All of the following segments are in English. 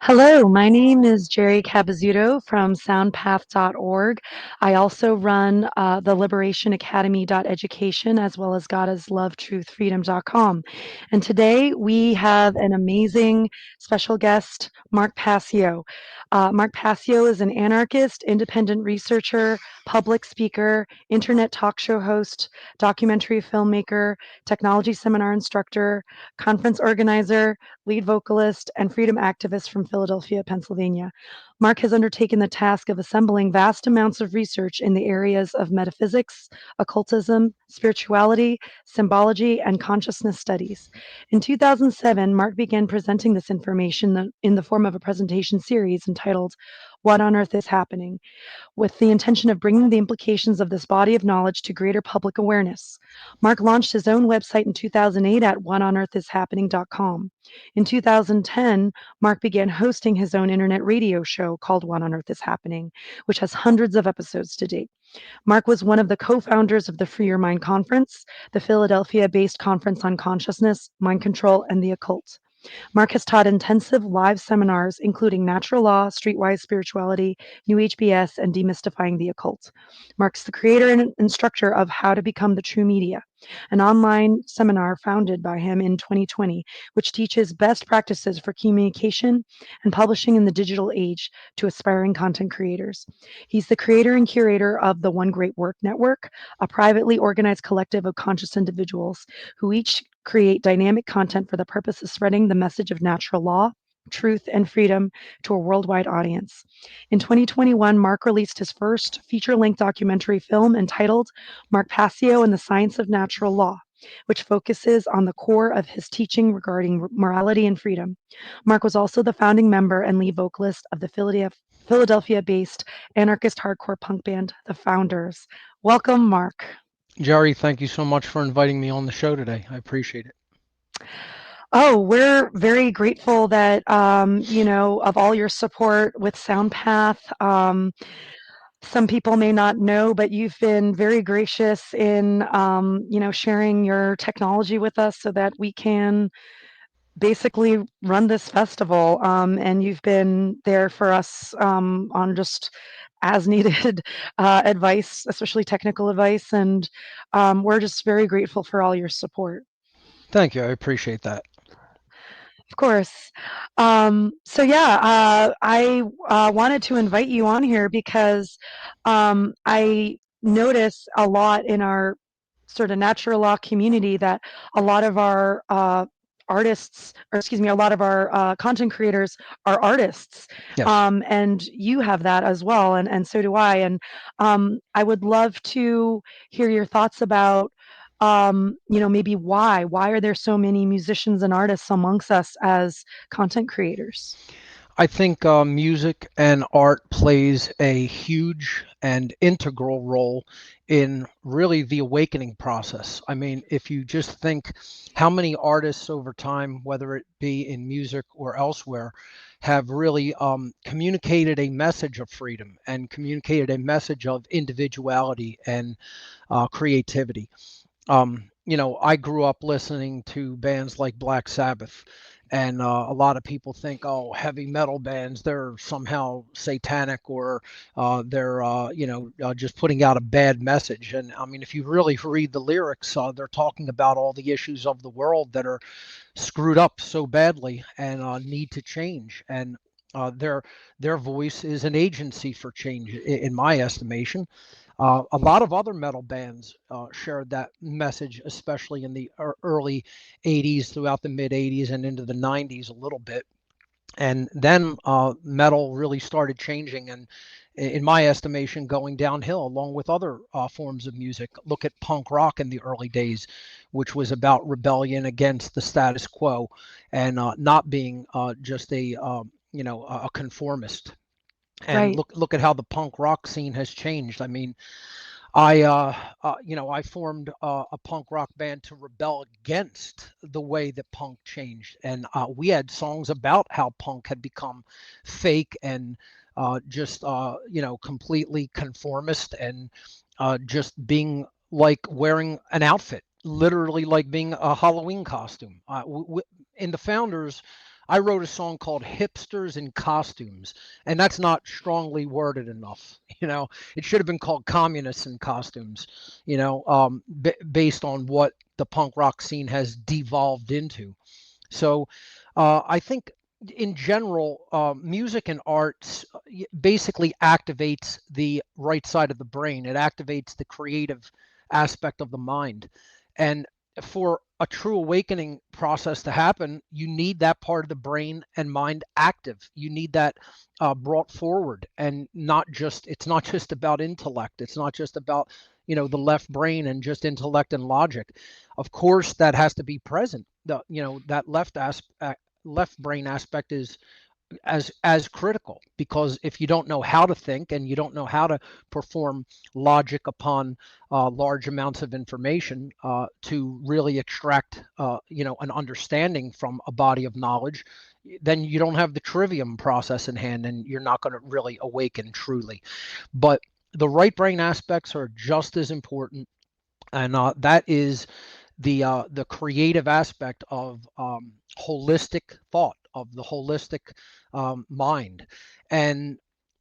Hello, my name is Jerry Cabazzuto from Soundpath.org. I also run the Liberation Academy.education as well as GodIsLoveTruthFreedom.com. And today we have an amazing special guest, Mark Passio. Mark Passio is an anarchist, independent researcher, public speaker, internet talk show host, documentary filmmaker, technology seminar instructor, conference organizer, lead vocalist, and freedom activist from Philadelphia, Pennsylvania. Mark has undertaken the task of assembling vast amounts of research in the areas of metaphysics, occultism, spirituality, symbology, and consciousness studies. In 2007, Mark began presenting this information in the form of a presentation series entitled What on Earth is Happening, with the intention of bringing the implications of this body of knowledge to greater public awareness. Mark launched his own website in 2008 at whatonearthishappening.com. In 2010, Mark began hosting his own internet radio show called What on Earth is Happening, which has hundreds of episodes to date. Mark was one of the co-founders of the Free Your Mind Conference, the Philadelphia-based conference on consciousness, mind control, and the occult. Mark has taught intensive live seminars, including natural law, streetwise spirituality, New Age BS, and demystifying the occult. Mark's the creator and instructor of How to Become the True Media, an online seminar founded by him in 2020, which teaches best practices for communication and publishing in the digital age to aspiring content creators. He's the creator and curator of the One Great Work Network, a privately organized collective of conscious individuals who each create dynamic content for the purpose of spreading the message of natural law, truth, and freedom to a worldwide audience. In 2021, Mark released his first feature length documentary film entitled Mark Passio and the Science of Natural Law, which focuses on the core of his teaching regarding morality and freedom. Mark was also the founding member and lead vocalist of the Philadelphia based anarchist hardcore punk band, The Founders. Welcome, Mark. Jerry, thank you so much for inviting me on the show today. I appreciate it. Oh, we're very grateful that, of all your support with Soundpath. Some people may not know, but you've been very gracious in, sharing your technology with us so that we can basically run this festival. And you've been there for us on just as needed advice, especially technical advice. And we're just very grateful for all your support. Thank you. I appreciate that. Of course. I wanted to invite you on here because I notice a lot in our sort of natural law community that a lot of our artists, or excuse me, a lot of our content creators are artists. Yes. And you have that as well, and so do I. And I would love to hear your thoughts about maybe why are there so many musicians and artists amongst us as content creators? I think music and art plays a huge and integral role in really the awakening process. I mean, if you just think how many artists over time, whether it be in music or elsewhere, have really communicated a message of freedom and communicated a message of individuality and creativity. I grew up listening to bands like Black Sabbath, and a lot of people think, oh, heavy metal bands, they're somehow satanic or they're just putting out a bad message. And I mean, if you really read the lyrics, they're talking about all the issues of the world that are screwed up so badly and need to change. And their voice is an agency for change, in my estimation. A lot of other metal bands shared that message, especially in the early 80s, throughout the mid 80s, and into the 90s a little bit. And then metal really started changing and, in my estimation, going downhill along with other forms of music. Look at punk rock in the early days, which was about rebellion against the status quo and not being just a conformist. And Right. look at how the punk rock scene has changed. I mean, I formed a punk rock band to rebel against the way that punk changed, and we had songs about how punk had become fake and completely conformist and just being like wearing an outfit, literally like being a Halloween costume. In the Founders, I wrote a song called Hipsters in Costumes, and that's not strongly worded enough. It should have been called Communists in Costumes, based on what the punk rock scene has devolved into. So I think in general, music and arts basically activates the right side of the brain. It activates the creative aspect of the mind. And for a true awakening process to happen, you need that part of the brain and mind active. You need that brought forward, and it's not just about intellect. It's not just about, the left brain and just intellect and logic. Of course, that has to be present. That left brain aspect is as critical, because if you don't know how to think and you don't know how to perform logic upon large amounts of information to really extract an understanding from a body of knowledge, then you don't have the trivium process in hand, and you're not going to really awaken truly. But the right brain aspects are just as important, and that is the creative aspect of holistic thought, of the holistic mind. And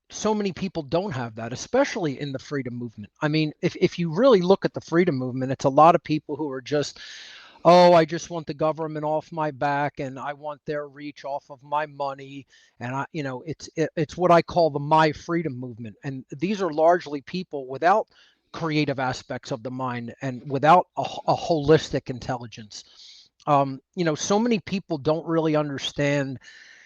so many people don't have that, especially in the freedom movement. I mean, if you really look at the freedom movement, it's a lot of people who are just, oh, I just want the government off my back, and I want their reach off of my money. And it's what I call the my freedom movement. And these are largely people without creative aspects of the mind and without a holistic intelligence. So many people don't really understand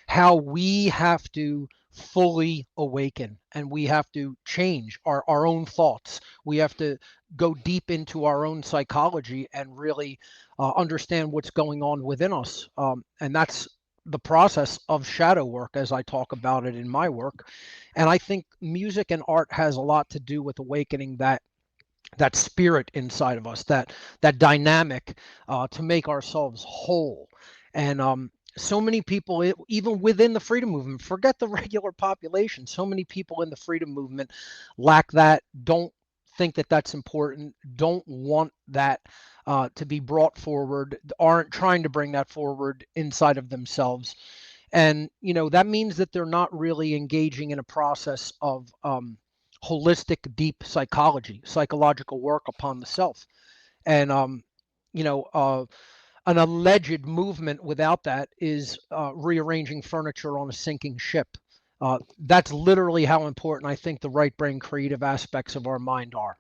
how we have to fully awaken, and we have to change our own thoughts. We have to go deep into our own psychology and really understand what's going on within us. And that's the process of shadow work, as I talk about it in my work. And I think music and art has a lot to do with awakening that spirit inside of us, that dynamic, to make ourselves whole. And so many people, even within the freedom movement, forget the regular population. So many people in the freedom movement lack that, don't think that that's important, don't want that to be brought forward, aren't trying to bring that forward inside of themselves. And that means that they're not really engaging in a process of holistic, deep psychological work upon the self. And you know an alleged movement without that is rearranging furniture on a sinking ship. That's literally how important I think the right brain creative aspects of our mind are.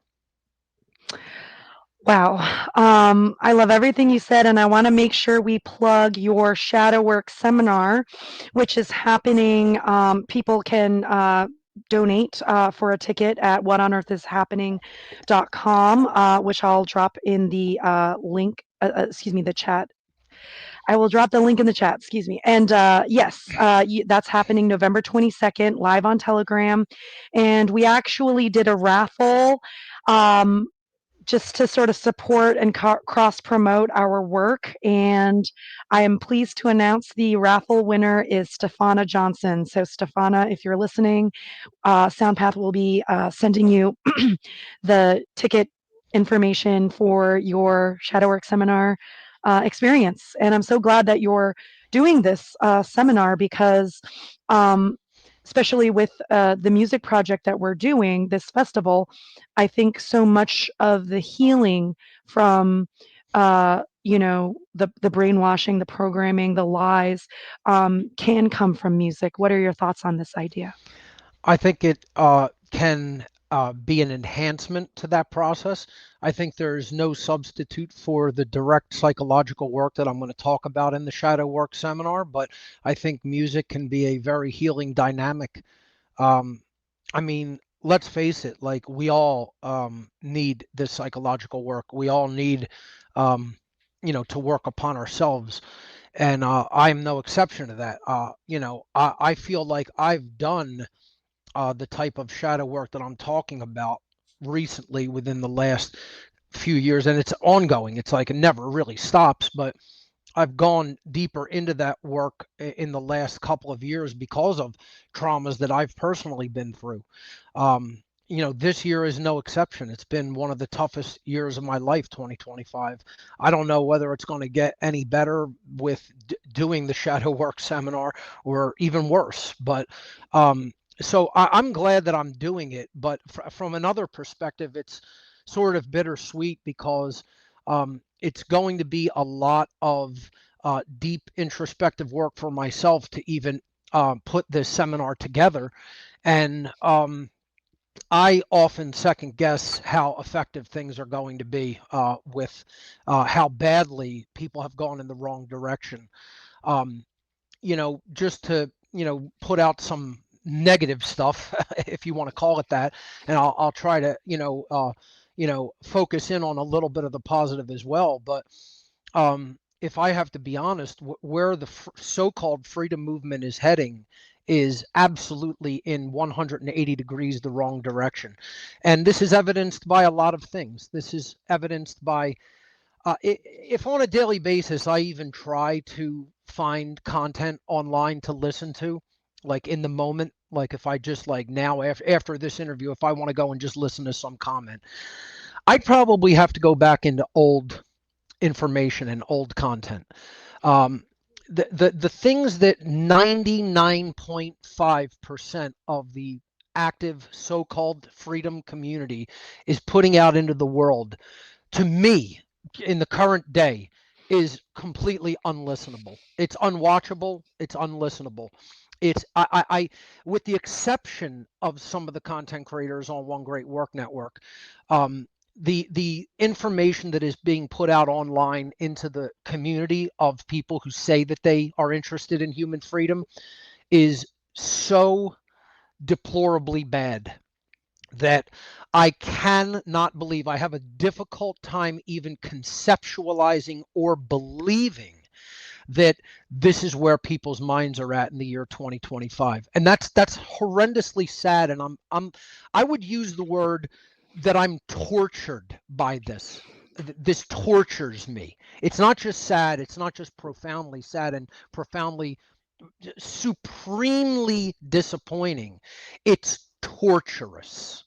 Wow. I love everything you said, and I want to make sure we plug your shadow work seminar, which is happening. People can donate for a ticket at whatonearthishappening.com, which I'll drop in the link, excuse me, the chat. I will drop the link in the chat, excuse me. And yes, that's happening November 22nd, live on Telegram. And we actually did a raffle. Um, just to sort of support and cross promote our work. And I am pleased to announce the raffle winner is Stefana Johnson. So, Stefana, if you're listening, Soundpath will be sending you the ticket information for your Shadowwork seminar experience. And I'm so glad that you're doing this seminar because, um, especially with the music project that we're doing, this festival, I think so much of the healing from the brainwashing, the programming, the lies can come from music. What are your thoughts on this idea? I think it can be an enhancement to that process. I think there's no substitute for the direct psychological work that I'm going to talk about in the shadow work seminar, but I think music can be a very healing dynamic. Um, I mean, let's face it, like we all need this psychological work. We all need, um, to work upon ourselves. And I am no exception to that. I feel like I've done the type of shadow work that I'm talking about recently within the last few years, and it's ongoing. It's like it never really stops, but I've gone deeper into that work in the last couple of years because of traumas that I've personally been through. this year is no exception. It's been one of the toughest years of my life, 2025. I don't know whether it's going to get any better with doing the shadow work seminar or even worse. But so I'm glad that I'm doing it. But from another perspective, it's sort of bittersweet because it's going to be a lot of deep introspective work for myself to even put this seminar together. And I often second guess how effective things are going to be with how badly people have gone in the wrong direction. Um, just to, put out some negative stuff, if you want to call it that, and I'll try to, focus in on a little bit of the positive as well. But if I have to be honest, where the so-called freedom movement is heading is absolutely in 180 degrees the wrong direction. And this is evidenced by a lot of things. This is evidenced by, if on a daily basis, I even try to find content online to listen to, like in the moment, like if I just like now after this interview, if I want to go and just listen to some comment, I'd probably have to go back into old information and old content. Um, the things that 99.5% of the active so-called freedom community is putting out into the world, to me, in the current day, is completely unlistenable. It's unwatchable. It's unlistenable. I with the exception of some of the content creators on One Great Work Network, the information that is being put out online into the community of people who say that they are interested in human freedom is so deplorably bad that I cannot believe, I have a difficult time even conceptualizing or believing that this is where people's minds are at in the year 2025. And that's horrendously sad. And I would use the word that I'm tortured by this. This tortures me. It's not just sad, it's not just profoundly sad and profoundly, supremely disappointing. It's torturous.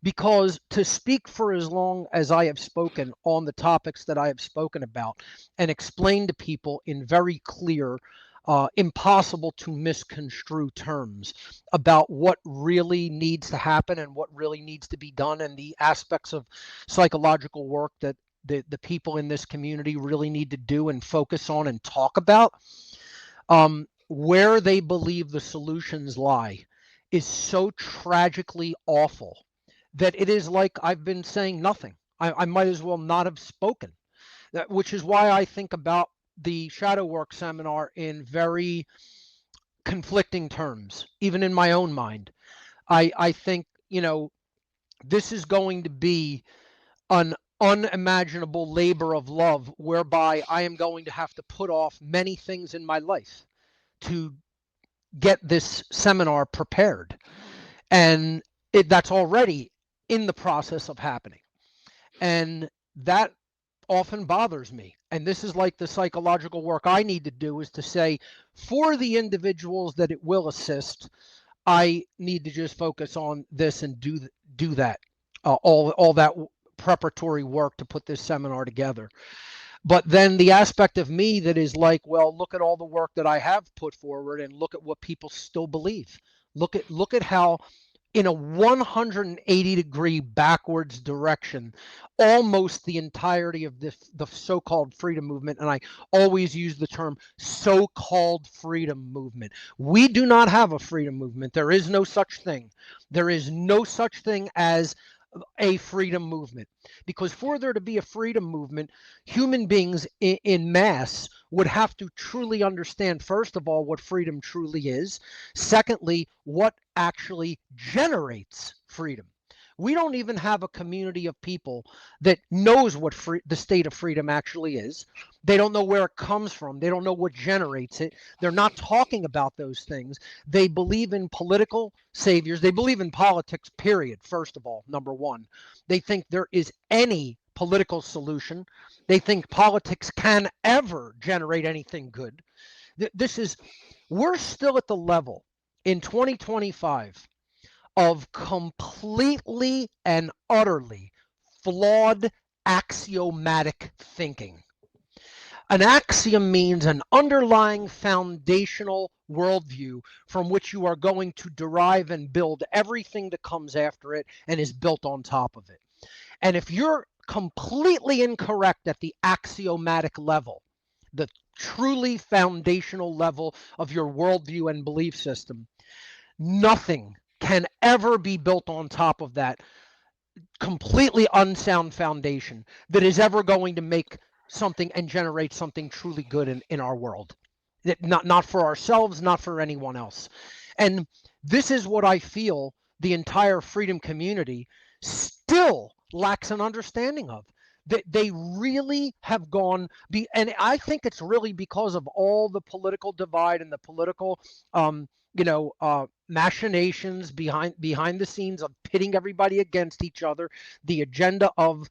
Because to speak for as long as I have spoken on the topics that I have spoken about and explain to people in very clear, impossible to misconstrue terms about what really needs to happen and what really needs to be done, and the aspects of psychological work that the people in this community really need to do and focus on and talk about, where they believe the solutions lie is so tragically awful that it is like I've been saying nothing. I might as well not have spoken, which is why I think about the shadow work seminar in very conflicting terms, even in my own mind. I think, this is going to be an unimaginable labor of love whereby I am going to have to put off many things in my life to get this seminar prepared. And that's already in the process of happening. And that often bothers me. And this is like the psychological work I need to do, is to say, for the individuals that it will assist, I need to just focus on this and do that, all that preparatory work to put this seminar together. But then the aspect of me that is like, well, look at all the work that I have put forward and look at what people still believe. Look at how in a 180-degree backwards direction, almost the entirety of the so-called freedom movement, and I always use the term so-called freedom movement. We do not have a freedom movement. There is no such thing. There is no such thing as a freedom movement, because for there to be a freedom movement, human beings in mass would have to truly understand, first of all, what freedom truly is. Secondly, what actually generates freedom. We don't even have a community of people that knows what the state of freedom actually is. They don't know where it comes from. They don't know what generates it. They're not talking about those things. They believe in political saviors. They believe in politics, period, first of all, number one. They think there is any political solution. They think politics can ever generate anything good. We're still at the level in 2025 of completely and utterly flawed axiomatic thinking. An axiom means an underlying foundational worldview from which you are going to derive and build everything that comes after it and is built on top of it. And if you're completely incorrect at the axiomatic level, the truly foundational level of your worldview and belief system, nothing can ever be built on top of that completely unsound foundation that is ever going to make something and generate something truly good in our world. Not for ourselves, not for anyone else. And this is what I feel the entire freedom community still lacks an understanding of. That they really have and I think it's really because of all the political divide and the political, machinations behind the scenes of pitting everybody against each other, the agenda of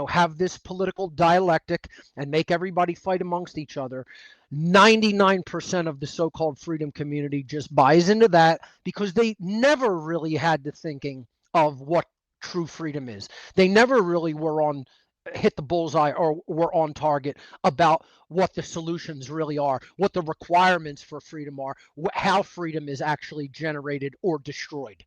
have this political dialectic and make everybody fight amongst each other. 99% of the so-called freedom community just buys into that because they never really had the thinking of what true freedom is. They never really were on hit the bullseye or were on target about what the solutions really are, what the requirements for freedom are, how freedom is actually generated or destroyed.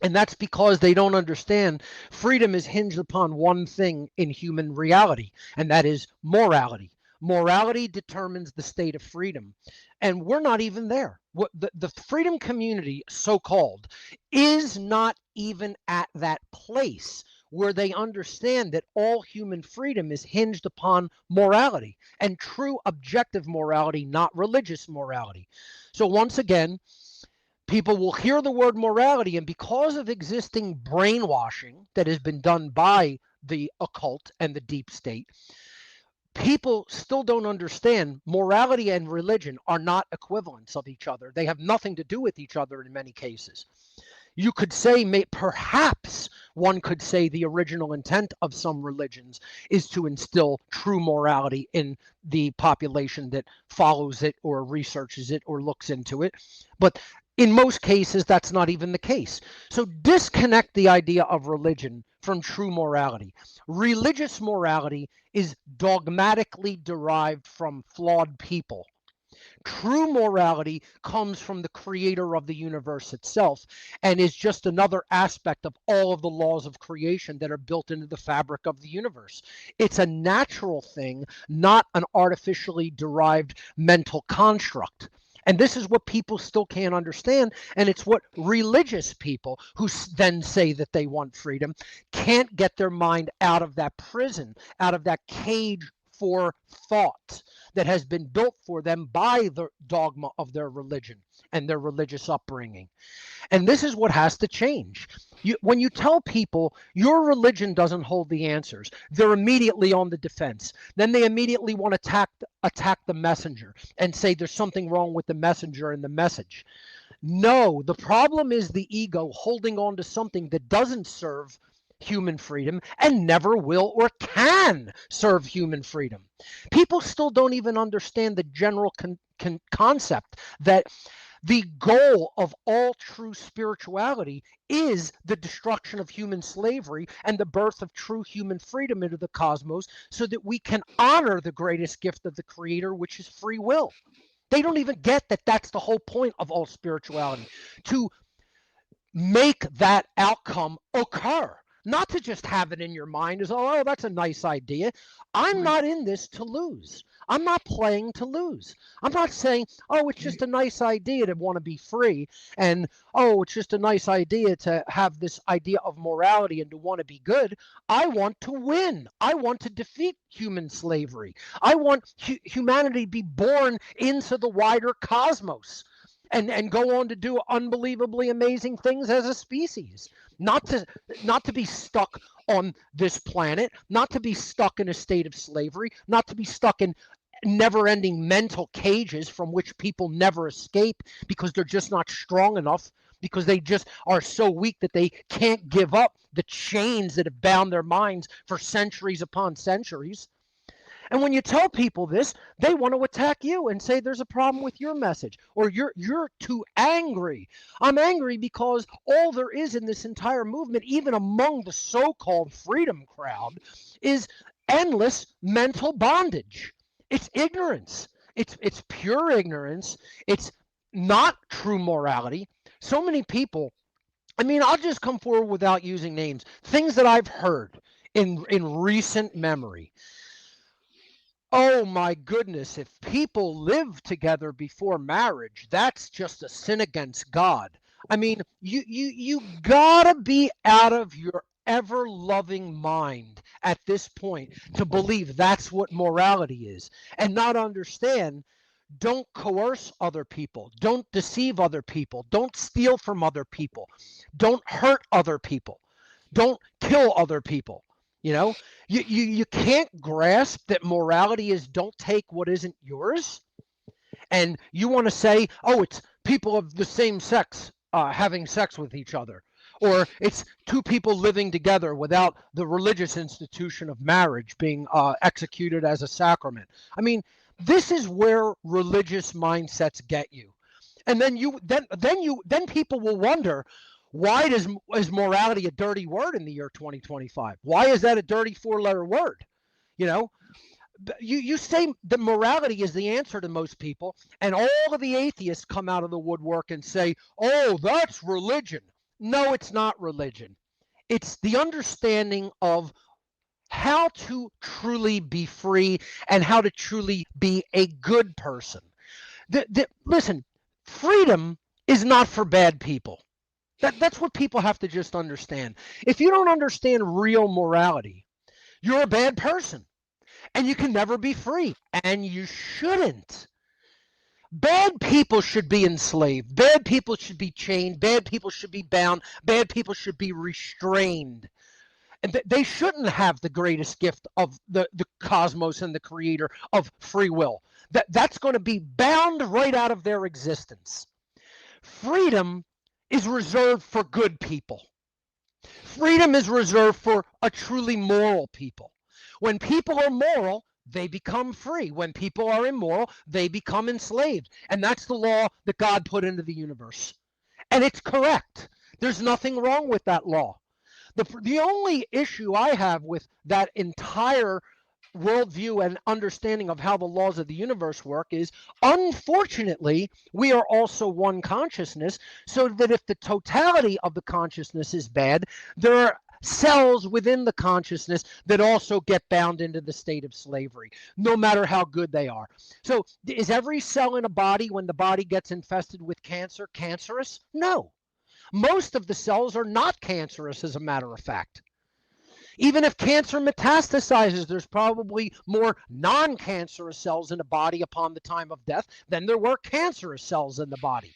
And that's because they don't understand freedom is hinged upon one thing in human reality, and that is morality. Morality determines the state of freedom. And we're not even there. What the freedom community, so called, is not even at that place where they understand that all human freedom is hinged upon morality and true objective morality, not religious morality. So, once again, people will hear the word morality, and because of existing brainwashing that has been done by the occult and the deep state, people still don't understand morality and religion are not equivalents of each other. They have nothing to do with each other in many cases. You could say, perhaps one could say the original intent of some religions is to instill true morality in the population that follows it or researches it or looks into it. But in most cases, that's not even the case. So disconnect the idea of religion from true morality. Religious morality is dogmatically derived from flawed people. True morality comes from the creator of the universe itself and is just another aspect of all of the laws of creation that are built into the fabric of the universe. It's a natural thing, not an artificially derived mental construct. And this is what people still can't understand. And it's what religious people who then say that they want freedom can't get their mind out of that prison, out of that cage for thought that has been built for them by the dogma of their religion and their religious upbringing. And this is what has to change. When you tell people your religion doesn't hold the answers, they're immediately on the defense. Then they immediately want to attack the messenger and say there's something wrong with the messenger and the message. No, the problem is the ego holding on to something that doesn't serve human freedom and never will or can serve human freedom. People still don't even understand the general concept that the goal of all true spirituality is the destruction of human slavery and the birth of true human freedom into the cosmos so that we can honor the greatest gift of the Creator, which is free will. They don't even get that that's the whole point of all spirituality, to make that outcome occur. Not to just have it in your mind as, oh, that's a nice idea. I'm Right. not in this to lose. I'm not playing to lose. I'm not saying, oh, it's just a nice idea to want to be free. And, oh, it's just a nice idea to have this idea of morality and to want to be good. I want to win. I want to defeat human slavery. I want humanity to be born into the wider cosmos and go on to do unbelievably amazing things as a species. Not to be stuck on this planet, not to be stuck in a state of slavery, not to be stuck in never-ending mental cages from which people never escape because they're just not strong enough, because they just are so weak that they can't give up the chains that have bound their minds for centuries upon centuries. And when you tell people this, they want to attack you and say there's a problem with your message, or you're too angry. I'm angry because all there is in this entire movement, even among the so-called freedom crowd, is endless mental bondage. It's ignorance. It's pure ignorance. It's not true morality. So many people, I mean, I'll just come forward without using names. Things that I've heard in recent memory. Oh my goodness, if people live together before marriage, that's just a sin against God. I mean, you gotta be out of your ever loving mind at this point to believe that's what morality is and not understand. Don't coerce other people, don't deceive other people, don't steal from other people, don't hurt other people, don't kill other people. You know, you can't grasp that morality is don't take what isn't yours. And you want to say, oh, it's people of the same sex having sex with each other, or it's two people living together without the religious institution of marriage being executed as a sacrament. I mean, this is where religious mindsets get you. And then people will wonder, why does is morality a dirty word in the year 2025? Why is that a dirty four-letter word? You know, you say that morality is the answer to most people, and all of the atheists come out of the woodwork and say, "Oh, that's religion." No, it's not religion. It's the understanding of how to truly be free and how to truly be a good person. Listen, freedom is not for bad people. That's what people have to just understand. If you don't understand real morality, you're a bad person and you can never be free, and you shouldn't. Bad people should be enslaved. Bad people should be chained. Bad people should be bound. Bad people should be restrained. And they shouldn't have the greatest gift of the cosmos and the creator of free will. That's going to be bound right out of their existence. Freedom is reserved for good people. Freedom is reserved for a truly moral people. When people are moral, they become free. When people are immoral, they become enslaved. And that's the law that God put into the universe. And it's correct. There's nothing wrong with that law. The only issue I have with that entire worldview and understanding of how the laws of the universe work is, unfortunately, we are also one consciousness, so that if the totality of the consciousness is bad, there are cells within the consciousness that also get bound into the state of slavery, no matter how good they are. So is every cell in a body, when the body gets infested with cancer, cancerous? No. Most of the cells are not cancerous, as a matter of fact. Even if cancer metastasizes, there's probably more non-cancerous cells in the body upon the time of death than there were cancerous cells in the body.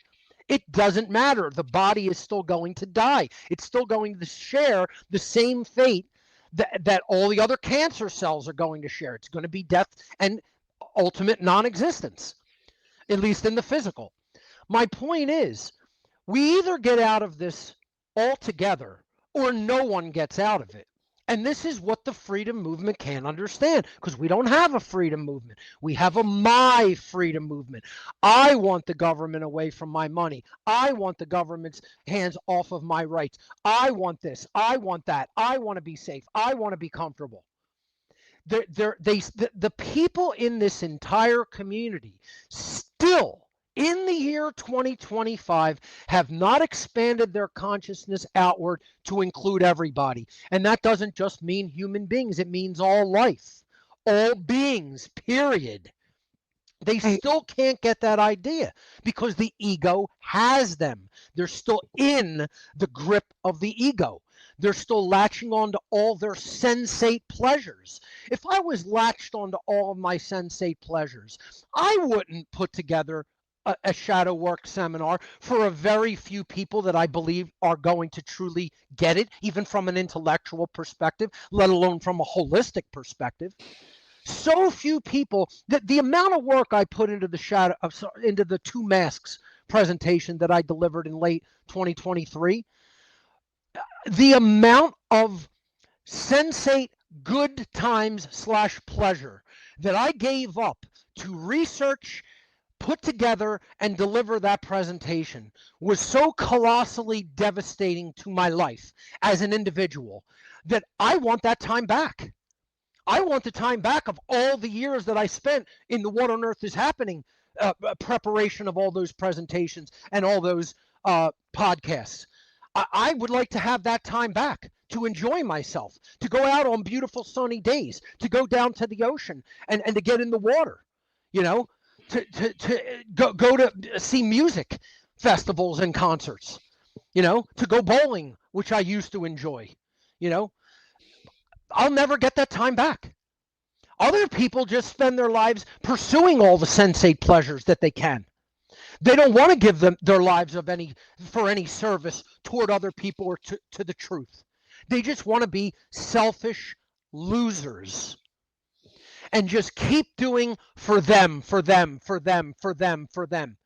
It doesn't matter. The body is still going to die. It's still going to share the same fate that all the other cancer cells are going to share. It's going to be death and ultimate non-existence, at least in the physical. My point is, we either get out of this altogether or no one gets out of it. And this is what the freedom movement can't understand, because we don't have a freedom movement. We have a my freedom movement. I want the government away from my money. I want the government's hands off of my rights. I want this. I want that. I want to be safe. I want to be comfortable. The people in this entire community still in the year 2025 have not expanded their consciousness outward to include everybody. And that doesn't just mean human beings, it means all life, all beings, period. They Right. still can't get that idea because the ego has them. They're still in the grip of the ego. They're still latching on to all their sensate pleasures. If I was latched onto all of my sensate pleasures, I wouldn't put together a shadow work seminar for a very few people that I believe are going to truly get it, even from an intellectual perspective, let alone from a holistic perspective. So few people, that the amount of work I put into the shadow of, into the two masks presentation that I delivered in late 2023, the amount of sensate good times slash pleasure that I gave up to research, put together, and deliver that presentation was so colossally devastating to my life as an individual that I want that time back. I want the time back of all the years that I spent in the What on Earth is Happening preparation of all those presentations and all those podcasts. I would like to have that time back to enjoy myself, to go out on beautiful sunny days, to go down to the ocean and to get in the water, you know, go to see music festivals and concerts, to go bowling, which I used to enjoy, you know. I'll never get that time back. Other people just spend their lives pursuing all the sensate pleasures that they can. They don't want to give them their lives for any service toward other people or to the truth. They just want to be selfish losers and just keep doing for them, for them, for them, for them, for them.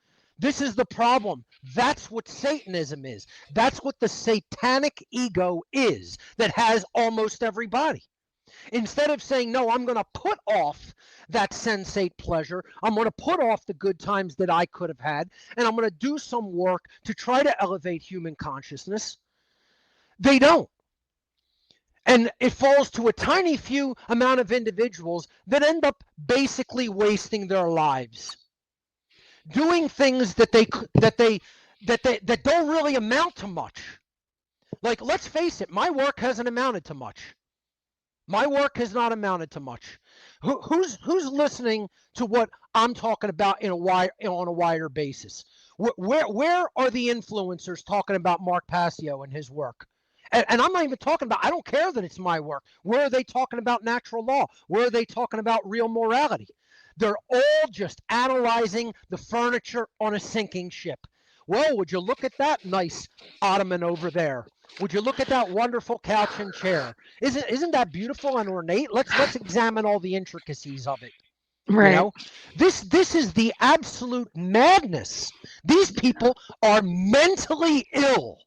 This is the problem. That's what Satanism is. That's what the satanic ego is that has almost everybody. Instead of saying, no, I'm going to put off that sensate pleasure, I'm going to put off the good times that I could have had, and I'm going to do some work to try to elevate human consciousness, they don't. And it falls to a tiny few amount of individuals that end up basically wasting their lives doing things that don't really amount to much. Like, let's face it, my work hasn't amounted to much. My work has not amounted to much. Who's listening to what I'm talking about on a wider basis? Where are the influencers talking about Mark Passio and his work? And I'm not even talking about, I don't care that it's my work. Where are they talking about natural law? Where are they talking about real morality? They're all just analyzing the furniture on a sinking ship. Well, would you look at that nice ottoman over there? Would you look at that wonderful couch and chair? Isn't that beautiful and ornate? Let's examine all the intricacies of it. You Right. know, this is the absolute madness. These people are mentally ill.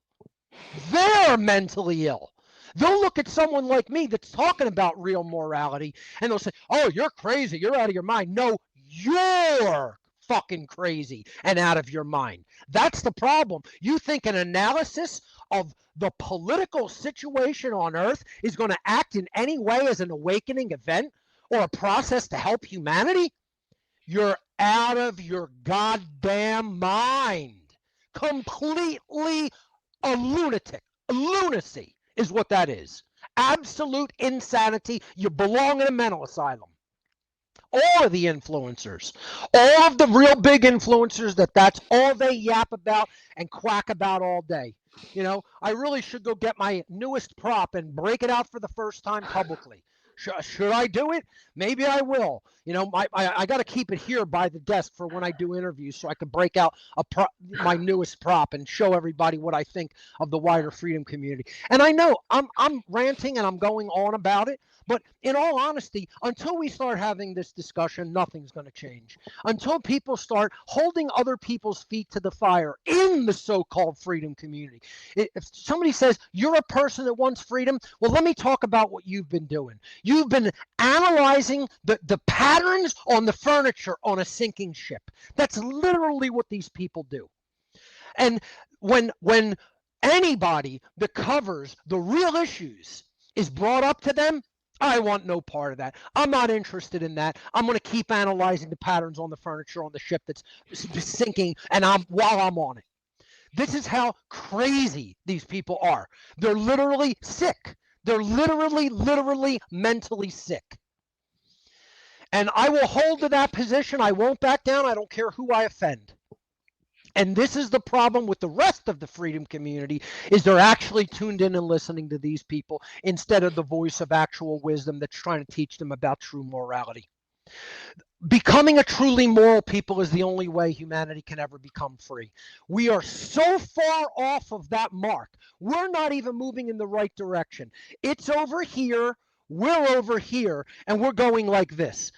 They're mentally ill. They'll look at someone like me that's talking about real morality and they'll say, "Oh, you're crazy. You're out of your mind." No, you're fucking crazy and out of your mind. That's the problem. You think an analysis of the political situation on Earth is going to act in any way as an awakening event or a process to help humanity? You're out of your goddamn mind. Completely a lunatic. Lunacy is what that is. Absolute insanity. You belong in a mental asylum. All of the influencers, all of the real big influencers that's all they yap about and quack about all day. I really should go get my newest prop and break it out for the first time publicly. Should I do it? Maybe I will. I got to keep it here by the desk for when I do interviews so I can break out my newest prop and show everybody what I think of the wider freedom community. And I know I'm ranting and I'm going on about it, but in all honesty, until we start having this discussion, nothing's going to change. Until people start holding other people's feet to the fire in the so-called freedom community. If somebody says, you're a person that wants freedom, well, let me talk about what you've been doing. You've been analyzing the patterns on the furniture on a sinking ship. That's literally what these people do. And when anybody that covers the real issues is brought up to them, I want no part of that. I'm not interested in that. I'm going to keep analyzing the patterns on the furniture on the ship that's sinking, and while I'm on it. This is how crazy these people are. They're literally sick. They're literally mentally sick. And I will hold to that position. I won't back down. I don't care who I offend. And this is the problem with the rest of the freedom community, is they're actually tuned in and listening to these people instead of the voice of actual wisdom that's trying to teach them about true morality. Becoming a truly moral people is the only way humanity can ever become free. We are so far off of that mark. We're not even moving in the right direction. It's over here, we're over here, and we're going like this.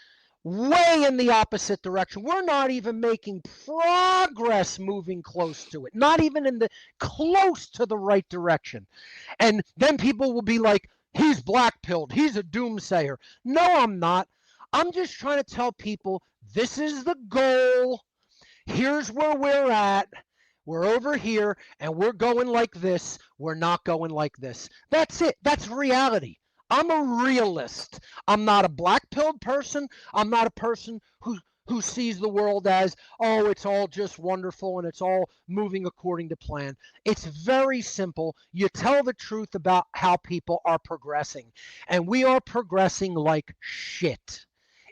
Way in the opposite direction. We're not even making progress moving close to it. Not even close to the right direction. And then people will be like, he's black-pilled. He's a doomsayer. No, I'm not. I'm just trying to tell people this is the goal. Here's where we're at. We're over here and we're going like this. We're not going like this. That's it. That's reality. I'm a realist. I'm not a black pilled person. I'm not a person who sees the world as, oh, it's all just wonderful and it's all moving according to plan. It's very simple. You tell the truth about how people are progressing, and we are progressing like shit.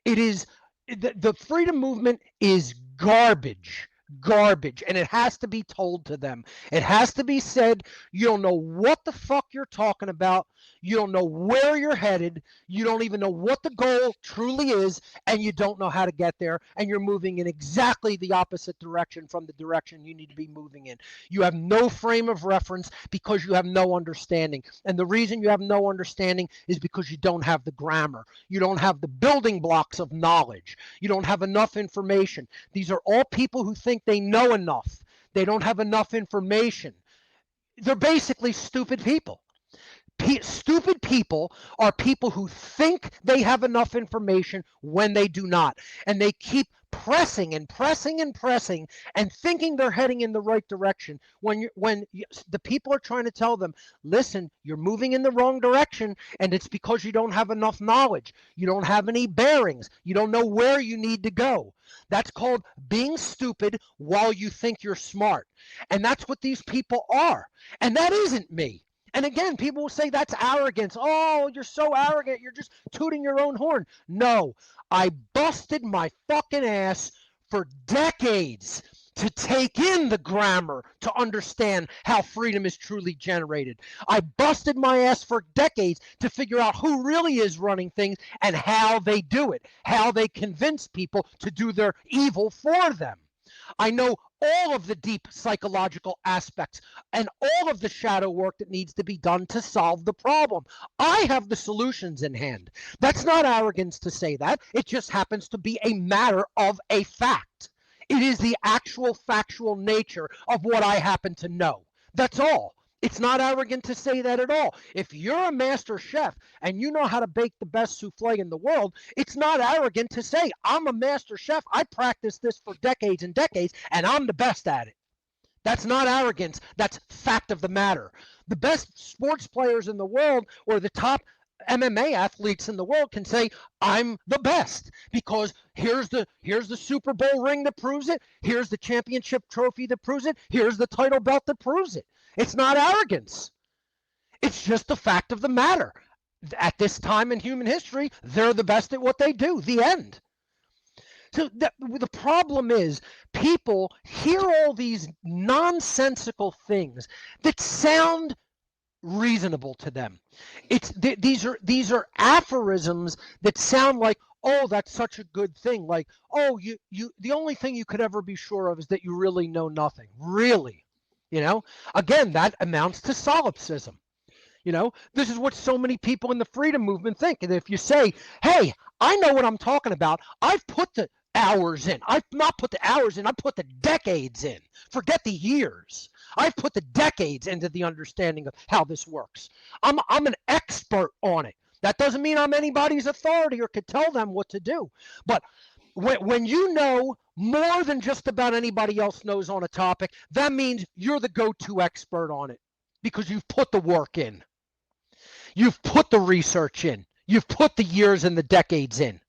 It is the freedom movement is garbage, and it has to be told to them. It has to be said. You don't know what the fuck you're talking about. You don't know where you're headed. You don't even know what the goal truly is, and you don't know how to get there, and you're moving in exactly the opposite direction from the direction you need to be moving in. You have no frame of reference because you have no understanding, and the reason you have no understanding is because you don't have the grammar. You don't have the building blocks of knowledge. You don't have enough information. These are all people who think they know enough. They don't have enough information. They're basically stupid people. Stupid people are people who think they have enough information when they do not. And they keep pressing and pressing and pressing and thinking they're heading in the right direction when the people are trying to tell them, listen, you're moving in the wrong direction, and it's because you don't have enough knowledge. You don't have any bearings. You don't know where you need to go. That's called being stupid while you think you're smart. And that's what these people are. And that isn't me. And again, people will say that's arrogance. Oh, you're so arrogant. You're just tooting your own horn. No, I busted my fucking ass for decades to take in the grammar to understand how freedom is truly generated. I busted my ass for decades to figure out who really is running things and how they do it, how they convince people to do their evil for them. I know all of the deep psychological aspects and all of the shadow work that needs to be done to solve the problem. I have the solutions in hand. That's not arrogance to say that. It just happens to be a matter of a fact. It is the actual factual nature of what I happen to know. That's all. It's not arrogant to say that at all. If you're a master chef and you know how to bake the best souffle in the world, it's not arrogant to say, I'm a master chef. I practiced this for decades and decades, and I'm the best at it. That's not arrogance. That's fact of the matter. The best sports players in the world or the top MMA athletes in the world can say, I'm the best, because here's the Super Bowl ring that proves it. Here's the championship trophy that proves it. Here's the title belt that proves it. It's not arrogance. It's just the fact of the matter. At this time in human history, they're the best at what they do. The end. So the problem is people hear all these nonsensical things that sound reasonable to them. These are aphorisms that sound like, oh, that's such a good thing. Like, oh, you the only thing you could ever be sure of is that you really know nothing. Really. Again, that amounts to solipsism. This is what so many people in the freedom movement think. And if you say, hey, I know what I'm talking about, I've put the hours in. I've not put the hours in, I put the decades in. Forget the years. I've put the decades into the understanding of how this works. I'm an expert on it. That doesn't mean I'm anybody's authority or could tell them what to do. But when you know more than just about anybody else knows on a topic, that means you're the go-to expert on it because you've put the work in. You've put the research in. You've put the years and the decades in.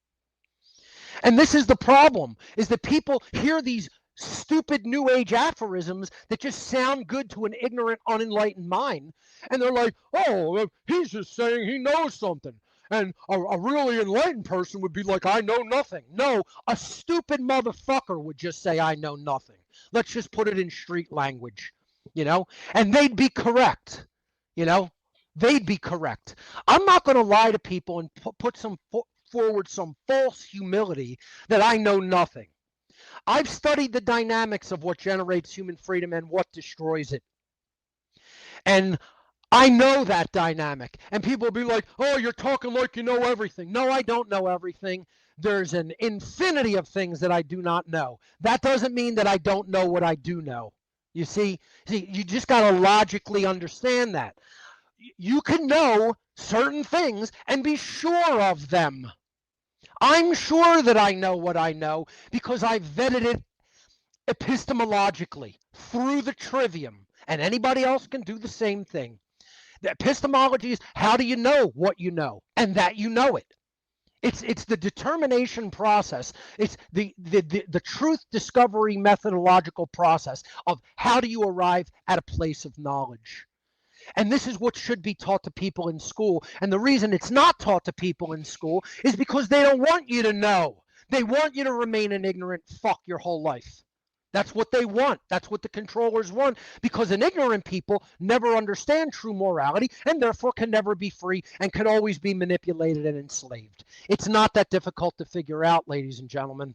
And this is the problem, is that people hear these stupid new age aphorisms that just sound good to an ignorant, unenlightened mind. And they're like, oh, he's just saying he knows something. And a really enlightened person would be like, I know nothing. No, a stupid motherfucker would just say, I know nothing. Let's just put it in street language, and they'd be correct, they'd be correct. I'm not going to lie to people and put forward some false humility that I know nothing. I've studied the dynamics of what generates human freedom and what destroys it. And I know that dynamic. And people will be like, oh, you're talking like you know everything. No, I don't know everything. There's an infinity of things that I do not know. That doesn't mean that I don't know what I do know. You see, you just got to logically understand that. You can know certain things and be sure of them. I'm sure that I know what I know because I vetted it epistemologically through the trivium, and anybody else can do the same thing. The epistemology is how do you know what you know and that you know it. It's the determination process. It's the truth discovery methodological process of how do you arrive at a place of knowledge. And this is what should be taught to people in school. And the reason it's not taught to people in school is because they don't want you to know. They want you to remain an ignorant fuck your whole life. That's what they want. That's what the controllers want, because an ignorant people never understand true morality and therefore can never be free and can always be manipulated and enslaved. It's not that difficult to figure out, ladies and gentlemen.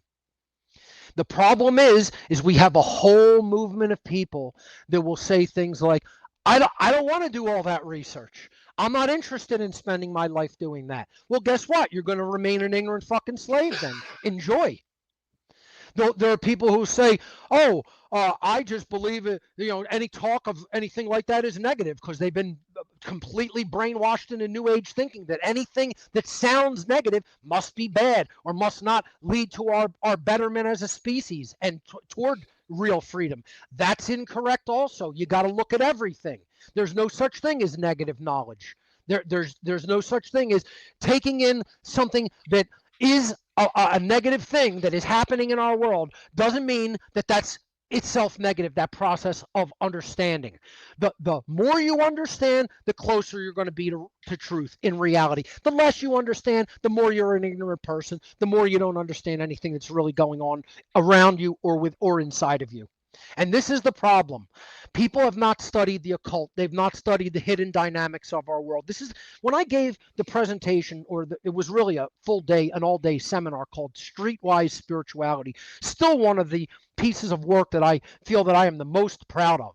The problem is we have a whole movement of people that will say things like, I don't want to do all that research. I'm not interested in spending my life doing that. Well, guess what? You're going to remain an ignorant fucking slave then. Enjoy. There are people who say, "Oh, I just believe it." Any talk of anything like that is negative because they've been completely brainwashed into New Age thinking that anything that sounds negative must be bad or must not lead to our betterment as a species and toward real freedom. That's incorrect. Also, you got to look at everything. There's no such thing as negative knowledge. There's no such thing as taking in something that is a negative thing that is happening in our world doesn't mean that that's itself negative. That process of understanding, the more you understand, the closer you're going to be to truth in reality. The less you understand, the more you're an ignorant person, the more you don't understand anything that's really going on around you or inside of you. And this is the problem. People have not studied the occult. They've not studied the hidden dynamics of our world. This is when I gave the presentation, it was really a full day, an all day seminar called Streetwise Spirituality. Still one of the pieces of work that I feel that I am the most proud of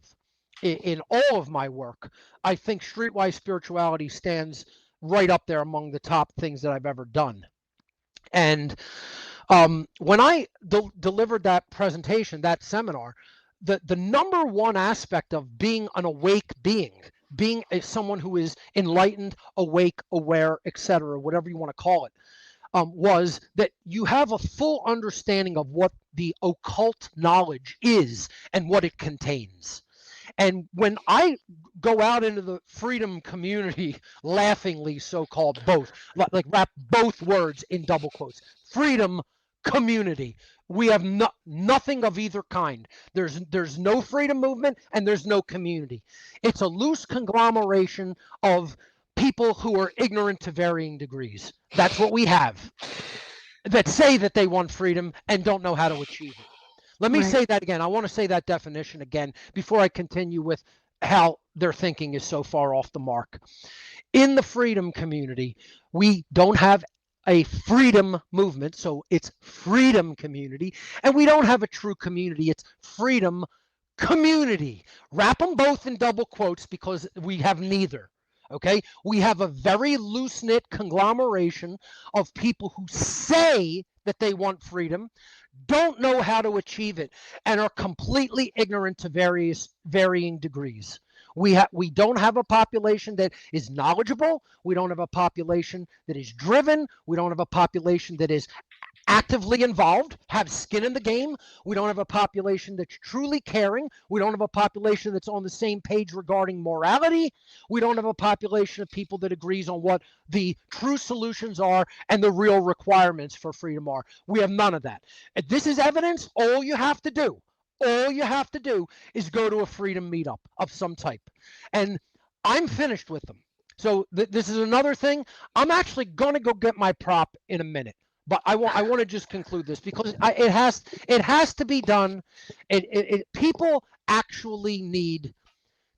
in all of my work. I think Streetwise Spirituality stands right up there among the top things that I've ever done. And when I delivered that presentation, that seminar, the number one aspect of being an awake being someone who is enlightened, awake, aware, etc., whatever you want to call it, was that you have a full understanding of what the occult knowledge is and what it contains. And when I go out into the freedom community, laughingly so called, both, like wrap both words in double quotes, freedom community. We have nothing of either kind. There's no freedom movement and there's no community. It's a loose conglomeration of people who are ignorant to varying degrees. That's what we have, that say that they want freedom and don't know how to achieve it. Let me Right. say that again. I want to say that definition again before I continue with how their thinking is so far off the mark. In the freedom community, we don't have a freedom movement, so it's freedom community, and we don't have a true community, it's freedom community. Wrap them both in double quotes because we have neither. Okay, we have a very loose knit conglomeration of people who say that they want freedom, don't know how to achieve it, and are completely ignorant to varying degrees. We don't have a population that is knowledgeable. We don't have a population that is driven. We don't have a population that is actively involved, have skin in the game. We don't have a population that's truly caring. We don't have a population that's on the same page regarding morality. We don't have a population of people that agrees on what the true solutions are and the real requirements for freedom are. We have none of that. If this is evidence. All you have to do is go to a freedom meetup of some type. And I'm finished with them. So this is another thing. I'm actually going to go get my prop in a minute. But I want to just conclude this because it has to be done. People actually need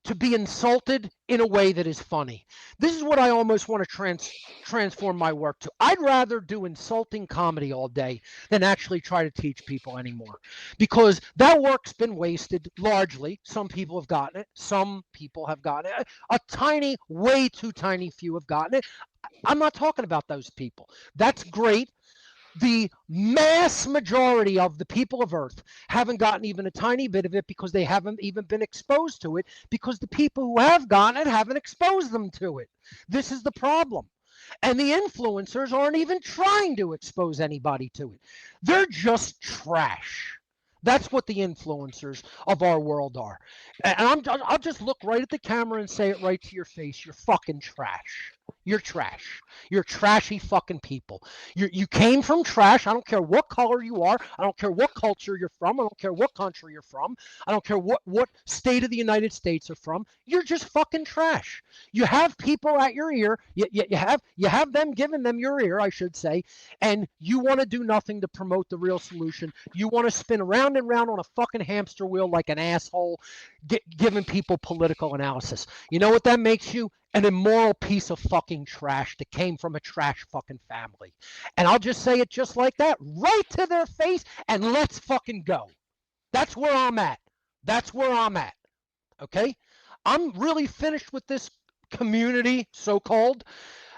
to be insulted in a way that is funny. This is what I almost want to transform my work to. I'd rather do insulting comedy all day than actually try to teach people anymore, because that work's been wasted largely. Some people have gotten it. Some people have gotten it. A tiny, way too tiny few have gotten it. I'm not talking about those people. That's great. The mass majority of the people of Earth haven't gotten even a tiny bit of it because they haven't even been exposed to it, because the people who have gotten it haven't exposed them to it. This is the problem. And the influencers aren't even trying to expose anybody to it. They're just trash. That's what the influencers of our world are. And I'll just look right at the camera and say it right to your face. You're fucking trash. You're trash. You're trashy fucking people. You came from trash. I don't care what color you are. I don't care what culture you're from. I don't care what country you're from. I don't care what state of the United States are from. You're just fucking trash. You have people at your ear. You have them giving them your ear, I should say, and you want to do nothing to promote the real solution. You want to spin around and round on a fucking hamster wheel like an asshole, giving people political analysis. You know what that makes you? An immoral piece of fucking trash that came from a trash fucking family. And I'll just say it just like that, right to their face, and let's fucking go. That's where I'm at. That's where I'm at. Okay? I'm really finished with this community, so called,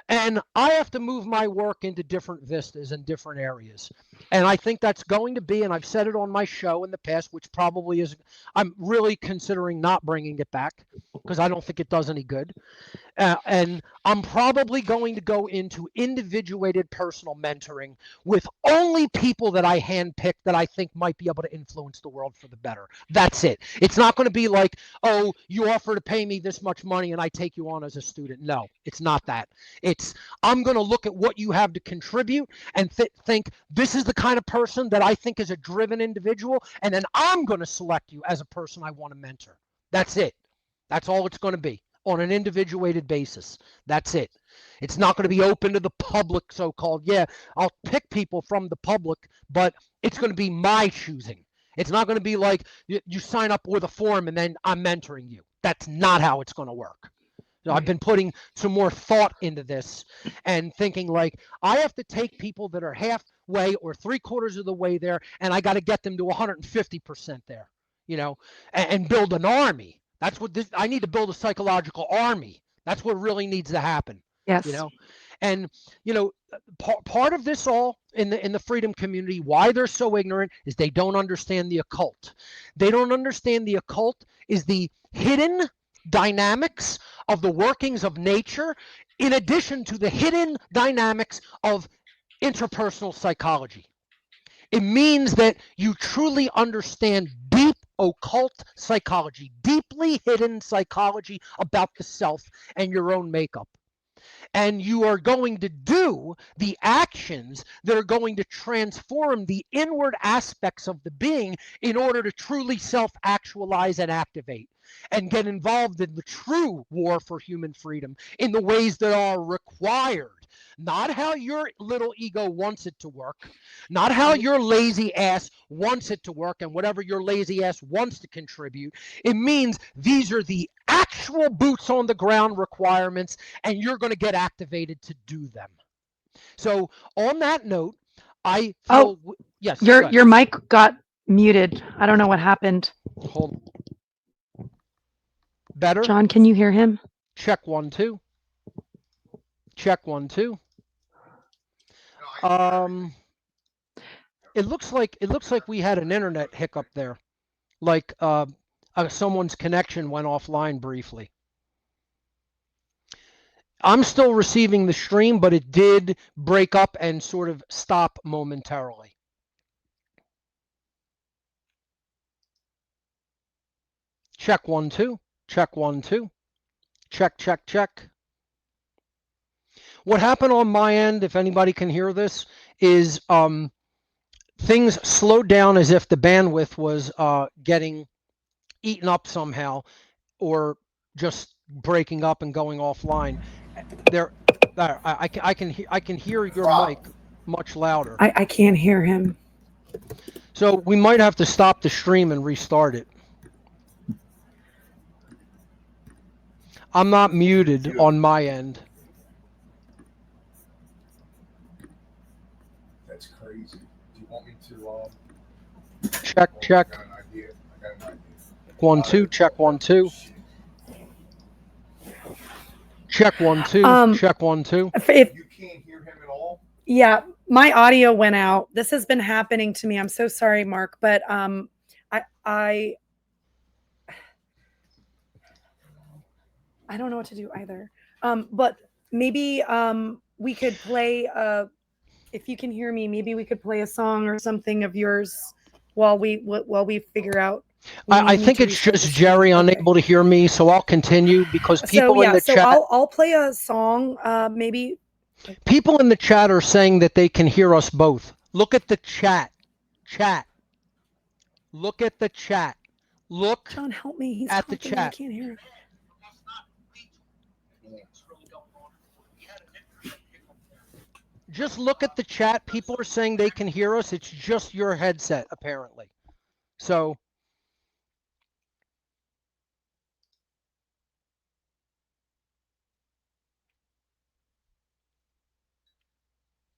and I have to move my work into different vistas and different areas. And I think that's going to be, and I've said it on my show in the past, which probably is, I'm really considering not bringing it back because I don't think it does any good. And I'm probably going to go into individuated personal mentoring with only people that I handpick that I think might be able to influence the world for the better. That's it. It's not going to be like, oh, you offer to pay me this much money and I take you on as a student. No, it's not that. It's, I'm going to look at what you have to contribute and think this is the kind of person that I think is a driven individual. And then I'm going to select you as a person I want to mentor. That's it. That's all it's going to be on an individuated basis. That's it. It's not going to be open to the public, so-called. Yeah, I'll pick people from the public, but it's going to be my choosing. It's not going to be like you sign up with a form and then I'm mentoring you. That's not how it's going to work. So I've been putting some more thought into this and thinking like I have to take people that are halfway or 3/4 of the way there, and I got to get them to 150% there, and build an army. That's what this. I need to build a psychological army. That's what really needs to happen. Yes. And part of this all in the freedom community, why they're so ignorant is they don't understand the occult. They don't understand the occult is the hidden dynamics of the workings of nature, in addition to the hidden dynamics of interpersonal psychology. It means that you truly understand deep occult psychology, deeply hidden psychology about the self and your own makeup. And you are going to do the actions that are going to transform the inward aspects of the being in order to truly self-actualize and activate and get involved in the true war for human freedom in the ways that are required. Not how your little ego wants it to work, not how your lazy ass wants it to work and whatever your lazy ass wants to contribute. It means these are the actual boots on the ground requirements, and you're going to get activated to do them. So, on that note, I feel Oh, yes. Go ahead. your mic got muted. I don't know what happened. Hold. Better. John, can you hear him? Check 1 2. Check 1 2. It looks like we had an internet hiccup there. Like someone's connection went offline briefly. I'm still receiving the stream, but it did break up and sort of stop momentarily. Check 1 2. Check 1 2. Check, check, check. What happened on my end, if anybody can hear this, is things slowed down as if the bandwidth was getting eaten up somehow, or just breaking up and going offline. I can hear your mic much louder. I can't hear him. So we might have to stop the stream and restart it. I'm not muted on my end. That's crazy. Do you want me to check? I got an idea. 1 2. Check 1 2. Check 1 2. Check 1 2. If you can't hear him at all? Yeah, my audio went out. This has been happening to me. I'm so sorry, Mark, but I don't know what to do either. But maybe we could play. If you can hear me, maybe we could play a song or something of yours while we figure out. We I may need think to it's restart the just stream. Jerry Okay. unable to hear me, so I'll continue because So people in yeah, the so chat I'll play a song. Maybe. people in the chat are saying that they can hear us both. Look at the chat. Chat. Look at the chat. Look John, help me. He's at the talking and I chat. can't hear him. Just look at the chat. People are saying they can hear us. It's just your headset, apparently. So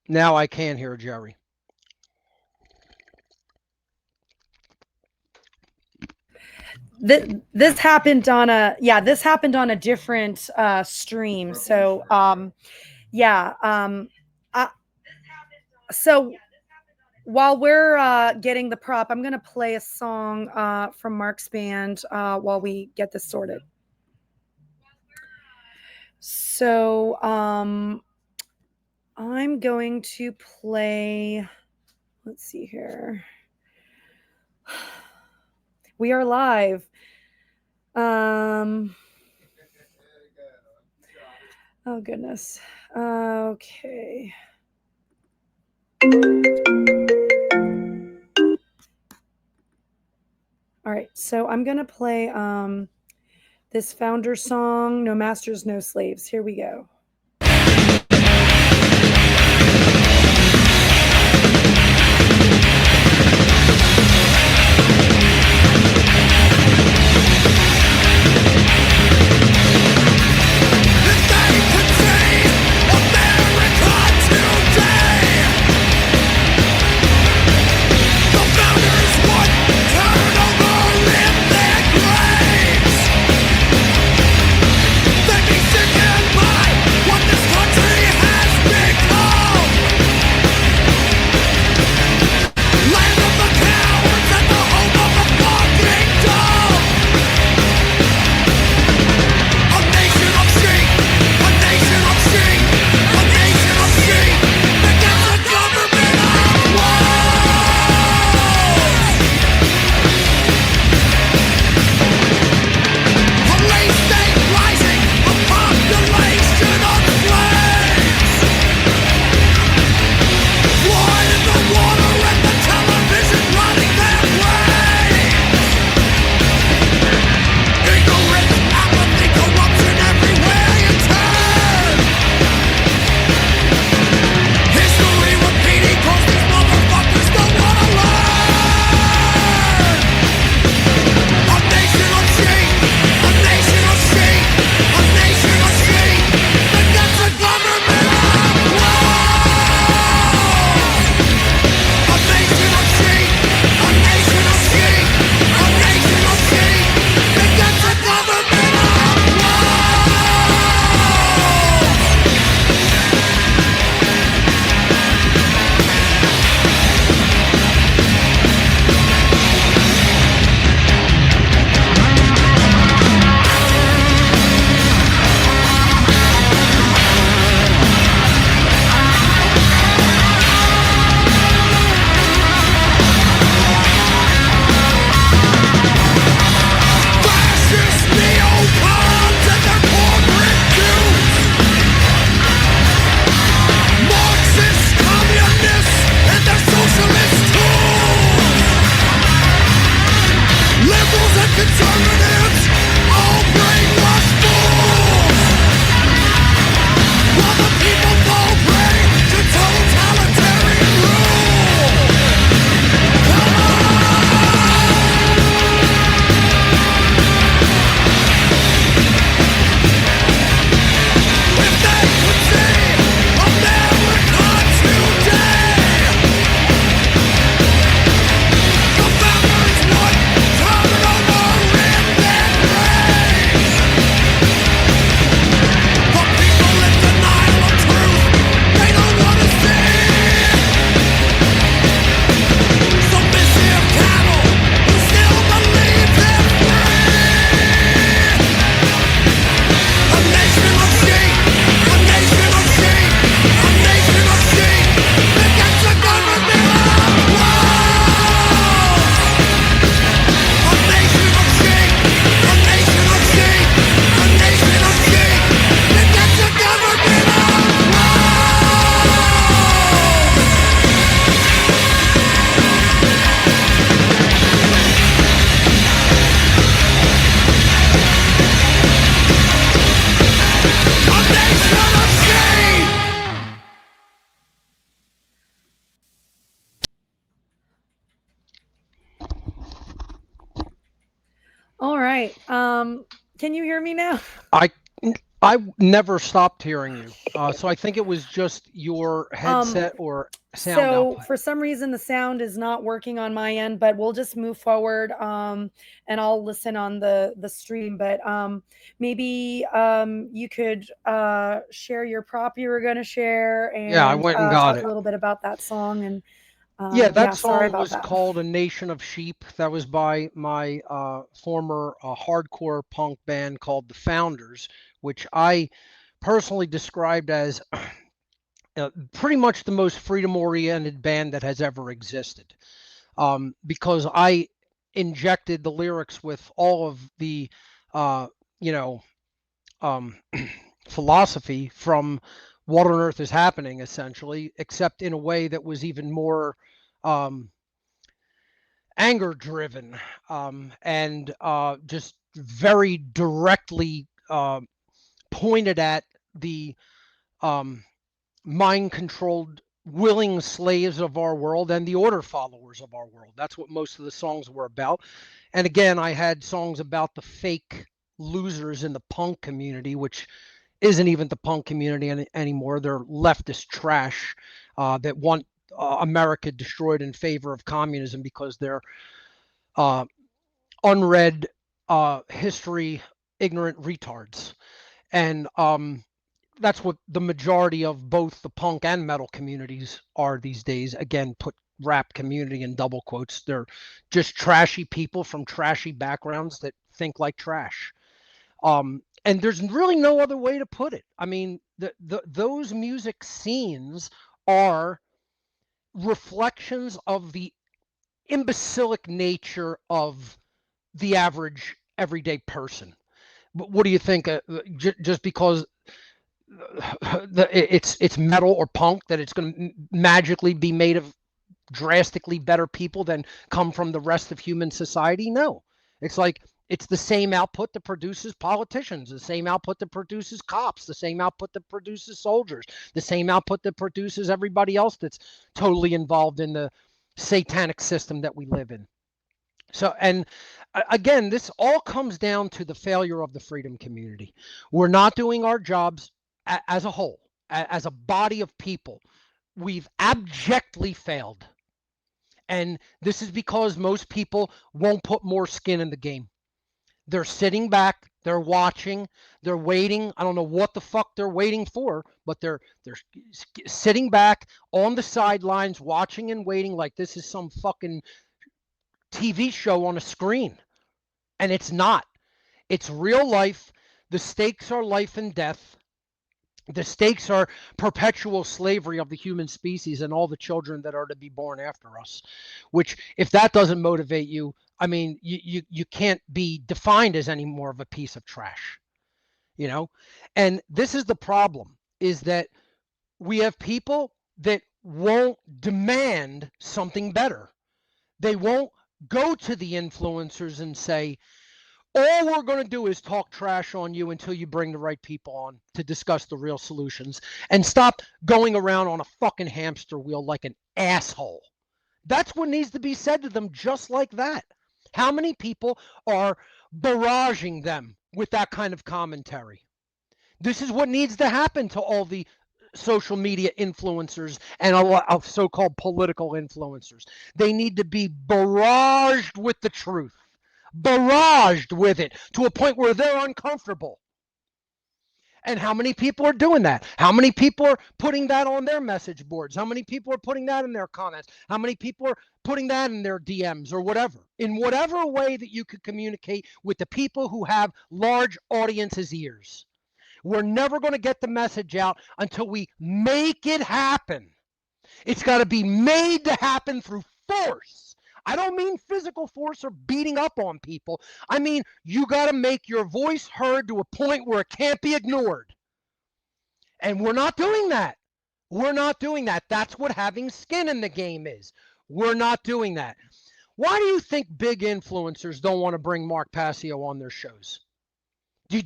now I can hear Jerry. This happened on a different stream. So yeah. So while we're getting the prop, I'm gonna play a song from Mark's band while we get this sorted. So I'm going to play. Let's see here. We are live. Oh goodness. Okay. All right, so I'm gonna play this founder song, No Masters, No Slaves. Here we go. They be singing my right. Can you hear me now? I I never stopped hearing you. So I think it was just your Um, headset or sound so output. for some reason the sound is not working on my end, but we'll just move forward. And I'll listen on the stream. But maybe you could share your prop you were going to share Yeah, I and went and got talk a it. little bit about that song. And Yeah, that yeah, sorry song about was that. called "A Nation of Sheep." That was by my former hardcore punk band called the Founders, which I personally described as pretty much the most freedom-oriented band that has ever existed. Because I injected the lyrics with all of the, uh, you know, um, philosophy from what on earth is happening, essentially, except in a way that was even more um, anger driven and just very directly pointed at the um, mind controlled willing slaves of our world and the order followers of our world. That's what most of the songs were about. And again, I had songs about the fake losers in the punk community, which isn't even the punk community anymore. They're leftist trash that want America destroyed in favor of communism because they're uh, unread history ignorant retards. And that's what the majority of both the punk and metal communities are these days. Again, put rap community in double quotes. They're just trashy people from trashy backgrounds that think like trash. And there's really no other way to put it. I mean, those music scenes are reflections of the imbecilic nature of the average everyday person. What do you think? Just because it's metal or punk that it's going to magically be made of drastically better people than come from the rest of human society? No. It's like it's the same output that produces politicians, the same output that produces cops, the same output that produces soldiers, the same output that produces everybody else that's totally involved in the satanic system that we live in. So, and again, this all comes down to the failure of the freedom community. We're not doing our jobs as a whole, as a body of people. We've abjectly failed. And this is because most people won't put more skin in the game. They're sitting back, they're watching, they're waiting. I don't know what the fuck they're waiting for, but they're sitting back on the sidelines watching and waiting like this is some fucking TV show on a screen. And it's not. It's real life. The stakes are life and death. The stakes are perpetual slavery of the human species and all the children that are to be born after us. Which, if that doesn't motivate you, I mean, you can't be defined as any more of a piece of trash, you know? And this is the problem, is that we have people that won't demand something better. They won't go to the influencers and say, all we're going to do is talk trash on you until you bring the right people on to discuss the real solutions and stop going around on a fucking hamster wheel like an asshole. That's what needs to be said to them, just like that. How many people are barraging them with that kind of commentary? This is what needs to happen to all the social media influencers and a lot of so-called political influencers. They need to be barraged with the truth, barraged with it to a point where they're uncomfortable. And how many people are doing that? How many people are putting that on their message boards? How many people are putting that in their comments? How many people are putting that in their DMs or whatever? In whatever way that you could communicate with the people who have large audiences' ears. We're never going to get the message out until we make it happen. It's got to be made to happen through force. I don't mean physical force or beating up on people. I mean, you got to make your voice heard to a point where it can't be ignored. And we're not doing that. We're not doing that. That's what having skin in the game is. We're not doing that. Why do you think big influencers don't want to bring Mark Passio on their shows?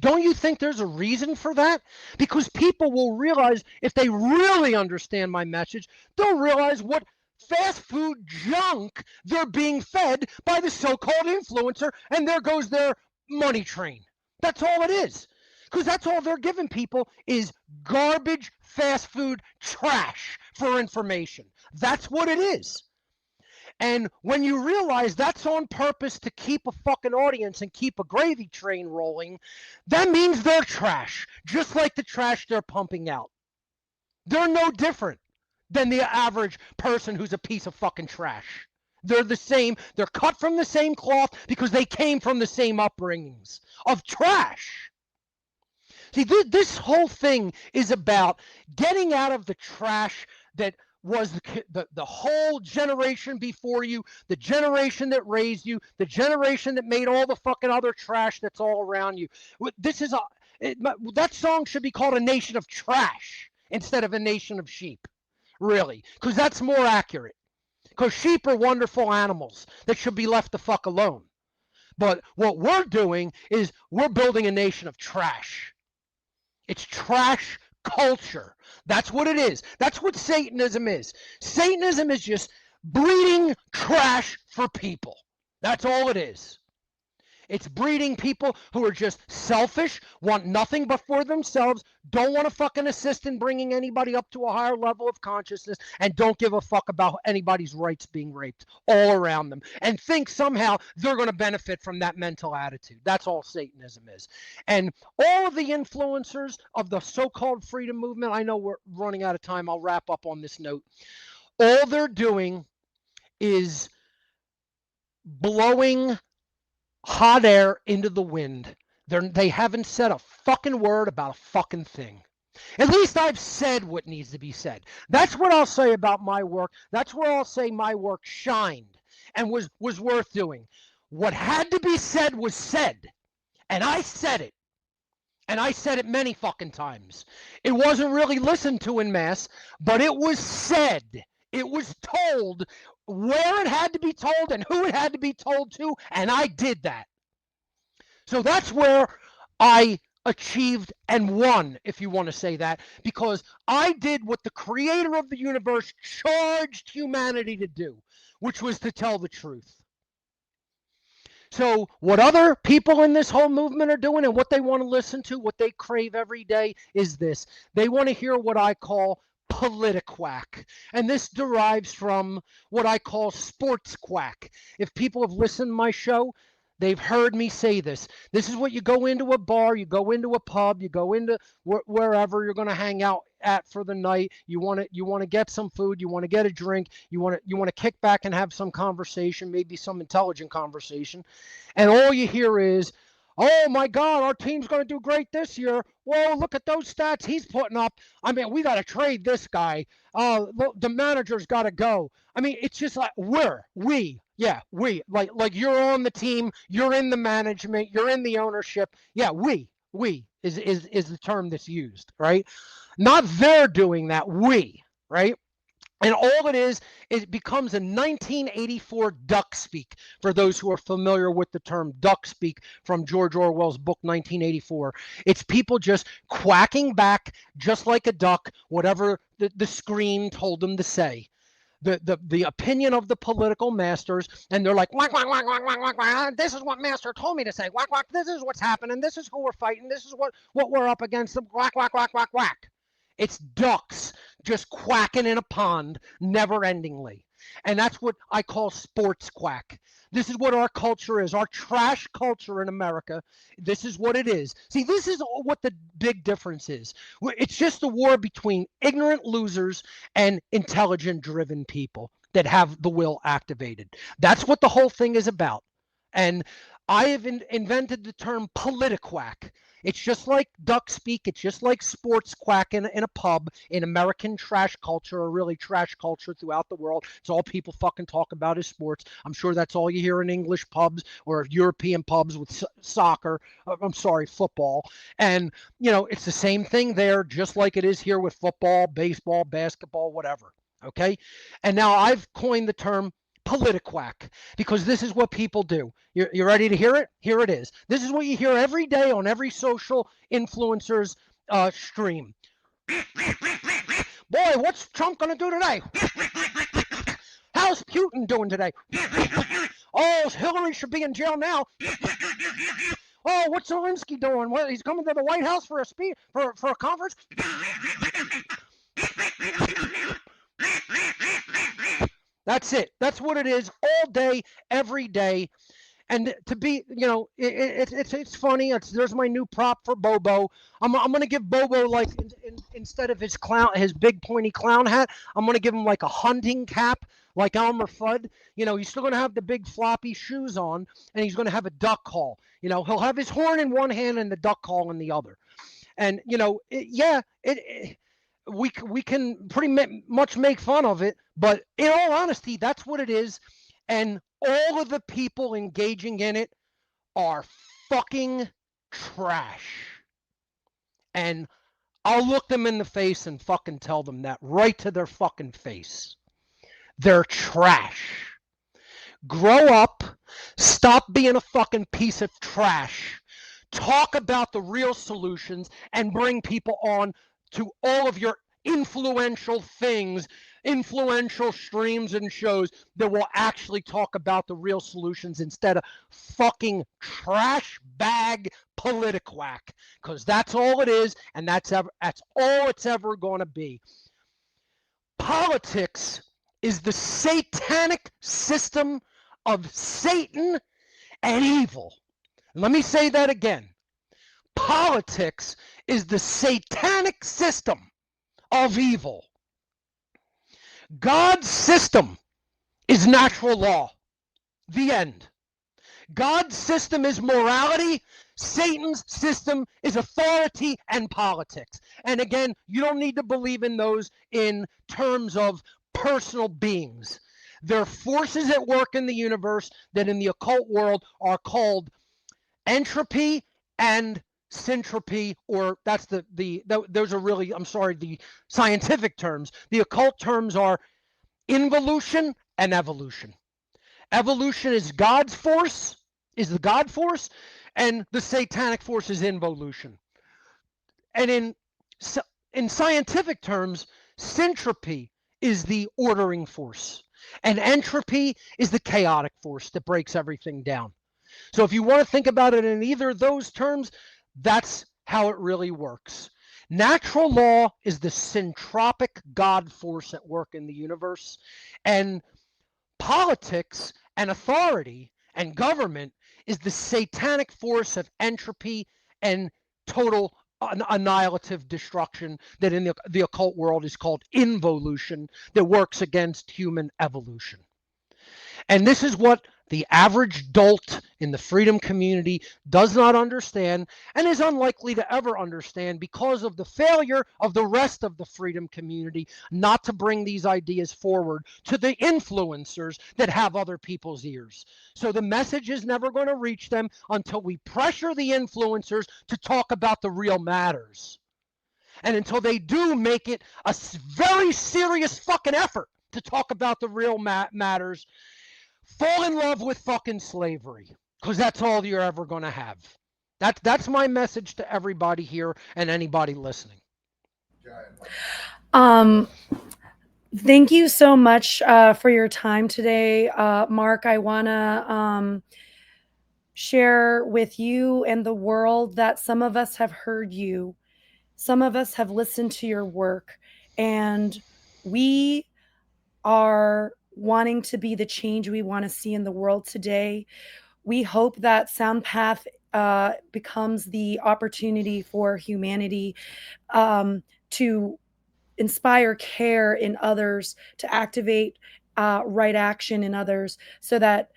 Don't you think there's a reason for that? Because people will realize, if they really understand my message, they'll realize what fast food junk they're being fed by the so-called influencer, and there goes their money train. That's all it is. Because that's all they're giving people is garbage, fast food, trash for information. That's what it is. And when you realize that's on purpose to keep a fucking audience and keep a gravy train rolling, that means they're trash, just like the trash they're pumping out. They're no different than the average person who's a piece of fucking trash. They're the same. They're cut from the same cloth because they came from the same upbringings of trash. See, this whole thing is about getting out of the trash that was the whole generation before you, the generation that raised you, the generation that made all the fucking other trash that's all around you. This is that song should be called A Nation of Trash instead of A Nation of Sheep, really, because that's more accurate. Because sheep are wonderful animals that should be left the fuck alone. But what we're doing is we're building a nation of trash. It's trash culture. That's what it is. That's what Satanism is. Satanism is just breeding trash for people. That's all it is. It's breeding people who are just selfish, want nothing but for themselves, don't want to fucking assist in bringing anybody up to a higher level of consciousness, and don't give a fuck about anybody's rights being raped all around them, and think somehow they're going to benefit from that mental attitude. That's all Satanism is. And all of the influencers of the so-called freedom movement, I know we're running out of time. I'll wrap up on this note. All they're doing is blowing hot air into the wind. They haven't said a fucking word about a fucking thing. At least I've said what needs to be said. That's what I'll say about my work. That's where I'll say my work shined and was worth doing. What had to be said was said. And I said it. And I said it many fucking times. It wasn't really listened to in mass, but it was said. It was told where it had to be told and who it had to be told to, and I did that. So that's where I achieved and won, if you want to say that, because I did what the creator of the universe charged humanity to do, which was to tell the truth. So what other people in this whole movement are doing and what they want to listen to, what they crave every day is this. They want to hear what I call politiquack. And this derives from what I call sports quack. If people have listened to my show, they've heard me say this. This is what you go into a bar, you go into a pub, you go into wherever you're going to hang out at for the night. You want to get some food, you want to get a drink, you want to kick back and have some conversation, maybe some intelligent conversation. And all you hear is, "Oh my God, our team's going to do great this year. Whoa, look at those stats he's putting up. I mean, we got to trade this guy. The manager's got to go." I mean, it's just like we, like you're on the team, you're in the management, you're in the ownership. Yeah, we is the term that's used, right? Not they're doing that, we, right? And all it is, it becomes a 1984 duck speak for those who are familiar with the term duck speak from George Orwell's book 1984. It's people just quacking back just like a duck, whatever the screen told them to say. The opinion of the political masters, and they're like, whack, whack, whack, whack, whack, whack, whack. This is what master told me to say. Whack, whack, this is what's happening. This is who we're fighting. This is what we're up against. Whack, whack, whack, whack, whack. It's ducks just quacking in a pond never-endingly. And that's what I call sports quack. This is what our culture is, our trash culture in America. This is what it is. See, this is what the big difference is. It's just a war between ignorant losers and intelligent-driven people that have the will activated. That's what the whole thing is about. And I have invented the term politiquack. It's just like duck speak. It's just like sports quack in a pub in American trash culture, or really trash culture throughout the world. It's all people fucking talk about is sports. I'm sure that's all you hear in English pubs or European pubs with soccer. I'm sorry, football. And, it's the same thing there, just like it is here with football, baseball, basketball, whatever. Okay? And now I've coined the term politiquack, because this is what people do. You ready to hear it? Here it is. This is what you hear every day on every social influencer's stream. Boy, what's Trump going to do today? How's Putin doing today? Oh, Hillary should be in jail now. Oh, what's Zelensky doing? What, he's coming to the White House for a speech, for a conference? That's it. That's what it is all day, every day. And to be, it's funny. There's my new prop for Bobo. I'm gonna give Bobo, like, instead of his big pointy clown hat, I'm gonna give him like a hunting cap, like Elmer Fudd. He's still gonna have the big floppy shoes on, and he's gonna have a duck call. He'll have his horn in one hand and the duck call in the other. And we can pretty much make fun of it, but in all honesty, that's what it is. And all of the people engaging in it are fucking trash. And I'll look them in the face and fucking tell them that right to their fucking face. They're trash. Grow up. Stop being a fucking piece of trash. Talk about the real solutions and bring people on to all of your influential things, influential streams and shows that will actually talk about the real solutions instead of fucking trash bag politicwhack, because that's all it is, and that's all it's ever going to be. Politics is the satanic system of Satan and evil. Let me say that again. Politics is the satanic system of evil. God's system is natural law. The end. God's system is morality. Satan's system is authority and politics. And again, you don't need to believe in those in terms of personal beings. There are forces at work in the universe that in the occult world are called entropy and syntropy, or that's those are really, I'm sorry, the scientific terms. The occult terms are involution and evolution. Evolution is God's force, is the God force, and the satanic force is involution. And in scientific terms, syntropy is the ordering force, and entropy is the chaotic force that breaks everything down. So if you want to think about it in either of those terms, that's how it really works. Natural law is the syntropic God force at work in the universe, and politics and authority and government is the satanic force of entropy and total annihilative destruction that in the occult world is called involution, that works against human evolution. And this is what the average dolt in the freedom community does not understand and is unlikely to ever understand because of the failure of the rest of the freedom community not to bring these ideas forward to the influencers that have other people's ears. So the message is never going to reach them until we pressure the influencers to talk about the real matters. And until they do make it a very serious fucking effort to talk about the real matters, fall in love with fucking slavery, because that's all you're ever going to have. That's my message to everybody here and anybody listening. Thank you so much for your time today, Mark. I want to share with you and the world that some of us have heard you. Some of us have listened to your work, and we are wanting to be the change we want to see in the world today. We hope that Soundpath becomes the opportunity for humanity to inspire care in others, to activate right action in others, so that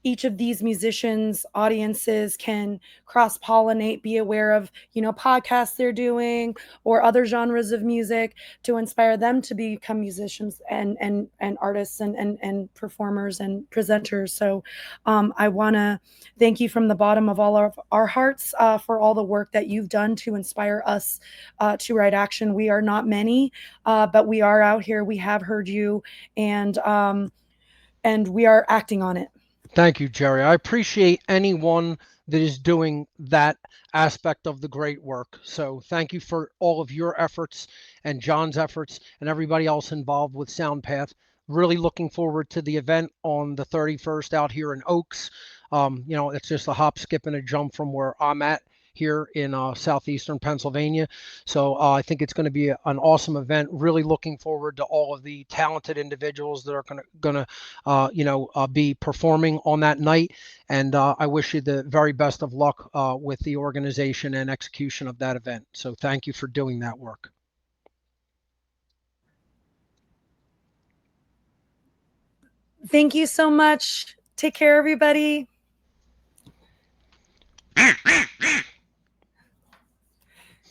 each of these musicians' audiences can cross-pollinate, be aware of, podcasts they're doing or other genres of music to inspire them to become musicians and artists and performers and presenters. So I want to thank you from the bottom of all of our hearts for all the work that you've done to inspire us to right action. We are not many, but we are out here. We have heard you, and we are acting on it. Thank you, Jerry. I appreciate anyone that is doing that aspect of the great work. So thank you for all of your efforts and John's efforts and everybody else involved with Soundpath. Really looking forward to the event on the 31st out here in Oaks. It's just a hop, skip, and a jump from where I'm at here in southeastern Pennsylvania. So I think it's going to be an awesome event. Really looking forward to all of the talented individuals that are going to be performing on that night. And I wish you the very best of luck with the organization and execution of that event. So thank you for doing that work. Thank you so much. Take care, everybody.